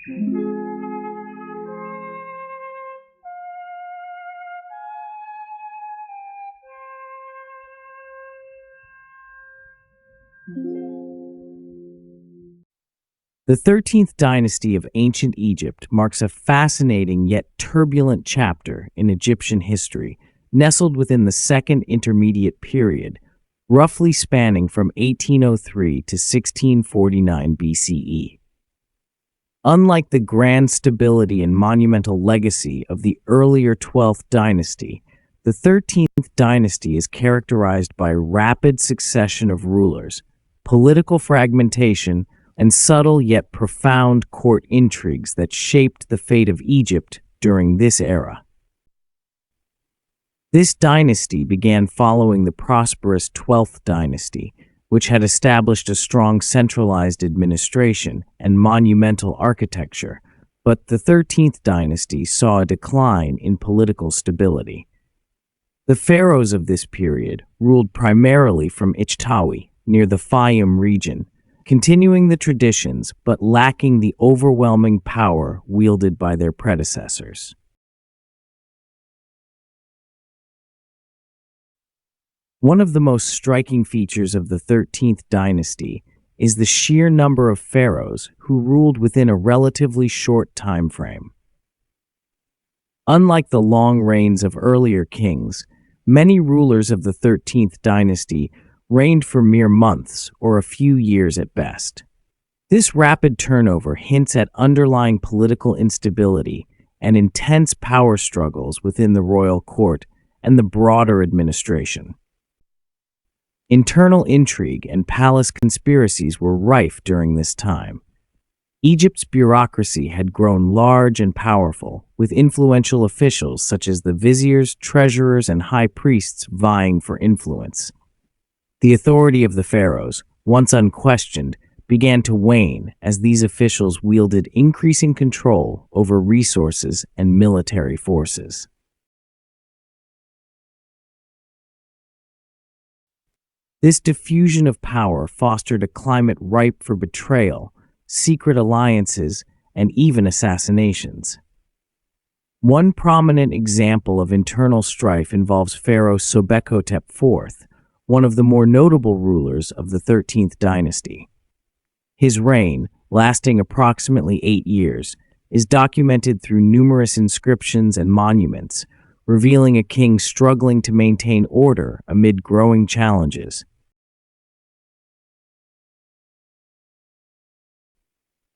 The 13th dynasty of ancient Egypt marks a fascinating yet turbulent chapter in Egyptian history, nestled within the Second Intermediate Period, roughly spanning from 1803 to 1649 BCE. Unlike the grand stability and monumental legacy of the earlier 12th dynasty, the 13th dynasty is characterized by a rapid succession of rulers, political fragmentation, and subtle yet profound court intrigues that shaped the fate of Egypt during this era. This dynasty began following the prosperous 12th dynasty, which had established a strong centralized administration and monumental architecture, but the 13th dynasty saw a decline in political stability. The pharaohs of this period ruled primarily from Ichtawi, near the Fayum region, continuing the traditions but lacking the overwhelming power wielded by their predecessors. One of the most striking features of the 13th dynasty is the sheer number of pharaohs who ruled within a relatively short time frame. Unlike the long reigns of earlier kings, many rulers of the 13th dynasty reigned for mere months or a few years at best. This rapid turnover hints at underlying political instability and intense power struggles within the royal court and the broader administration. Internal intrigue and palace conspiracies were rife during this time. Egypt's bureaucracy had grown large and powerful, with influential officials such as the viziers, treasurers, and high priests vying for influence. The authority of the pharaohs, once unquestioned, began to wane as these officials wielded increasing control over resources and military forces. This diffusion of power fostered a climate ripe for betrayal, secret alliances, and even assassinations. One prominent example of internal strife involves Pharaoh Sobekotep IV, one of the more notable rulers of the 13th dynasty. His reign, lasting approximately 8 years, is documented through numerous inscriptions and monuments, revealing a king struggling to maintain order amid growing challenges.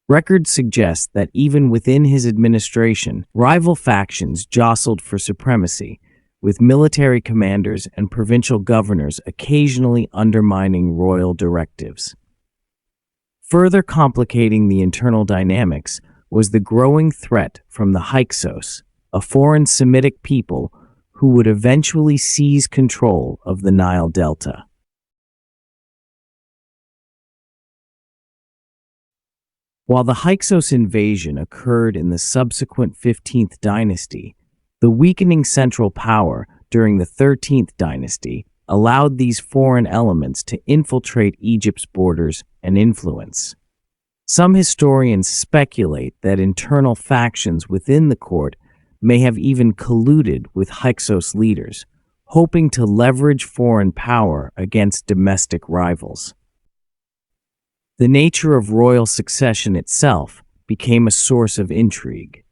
Records suggest that even within his administration, rival factions jostled for supremacy, with military commanders and provincial governors occasionally undermining royal directives. Further complicating the internal dynamics was the growing threat from the Hyksos, a foreign Semitic people who would eventually seize control of the Nile Delta. While the Hyksos invasion occurred in the subsequent 15th dynasty, the weakening central power during the 13th dynasty allowed these foreign elements to infiltrate Egypt's borders and influence. Some historians speculate that internal factions within the court may have even colluded with Hyksos leaders, hoping to leverage foreign power against domestic rivals. The nature of royal succession itself became a source of intrigue.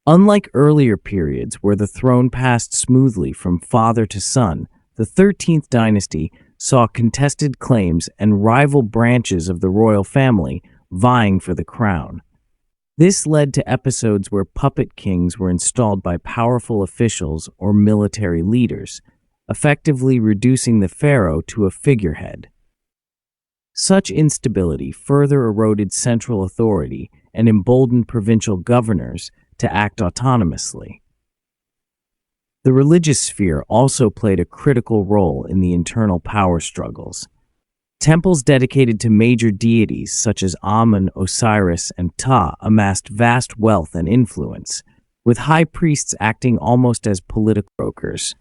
Unlike earlier periods where the throne passed smoothly from father to son, the 13th dynasty saw contested claims and rival branches of the royal family vying for the crown. This led to episodes where puppet kings were installed by powerful officials or military leaders, effectively reducing the pharaoh to a figurehead. Such instability further eroded central authority and emboldened provincial governors to act autonomously. The religious sphere also played a critical role in the internal power struggles. Temples dedicated to major deities such as Amun, Osiris, and Ptah amassed vast wealth and influence, with high priests acting almost as political brokers.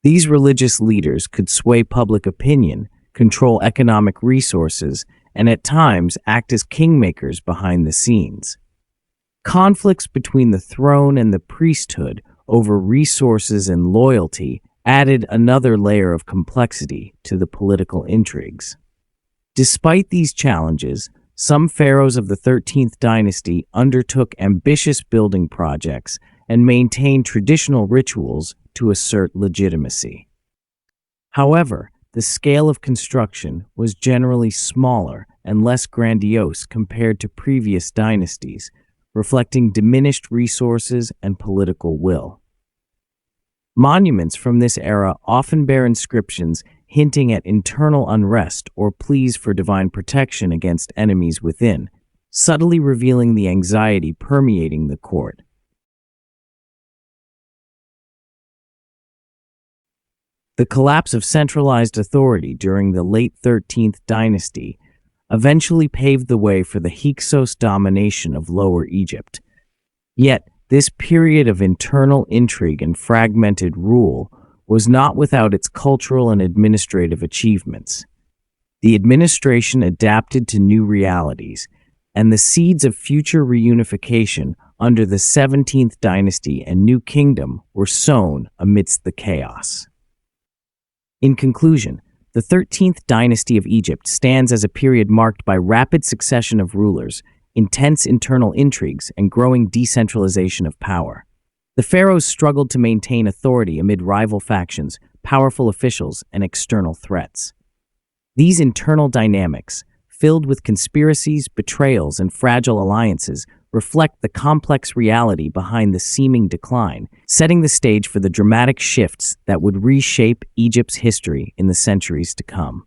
These religious leaders could sway public opinion, control economic resources, and at times act as kingmakers behind the scenes. Conflicts between the throne and the priesthood over resources and loyalty added another layer of complexity to the political intrigues. Despite these challenges, some pharaohs of the 13th dynasty undertook ambitious building projects and maintained traditional rituals to assert legitimacy. However, the scale of construction was generally smaller and less grandiose compared to previous dynasties, reflecting diminished resources and political will. Monuments from this era often bear inscriptions hinting at internal unrest or pleas for divine protection against enemies within, subtly revealing the anxiety permeating the court. The collapse of centralized authority during the late 13th dynasty eventually paved the way for the Hyksos domination of Lower Egypt. Yet, this period of internal intrigue and fragmented rule was not without its cultural and administrative achievements. The administration adapted to new realities, and the seeds of future reunification under the 17th dynasty and New Kingdom were sown amidst the chaos. In conclusion, the 13th dynasty of Egypt stands as a period marked by rapid succession of rulers, intense internal intrigues, and growing decentralization of power. The pharaohs struggled to maintain authority amid rival factions, powerful officials, and external threats. These internal dynamics, filled with conspiracies, betrayals, and fragile alliances, reflect the complex reality behind the seeming decline, setting the stage for the dramatic shifts that would reshape Egypt's history in the centuries to come.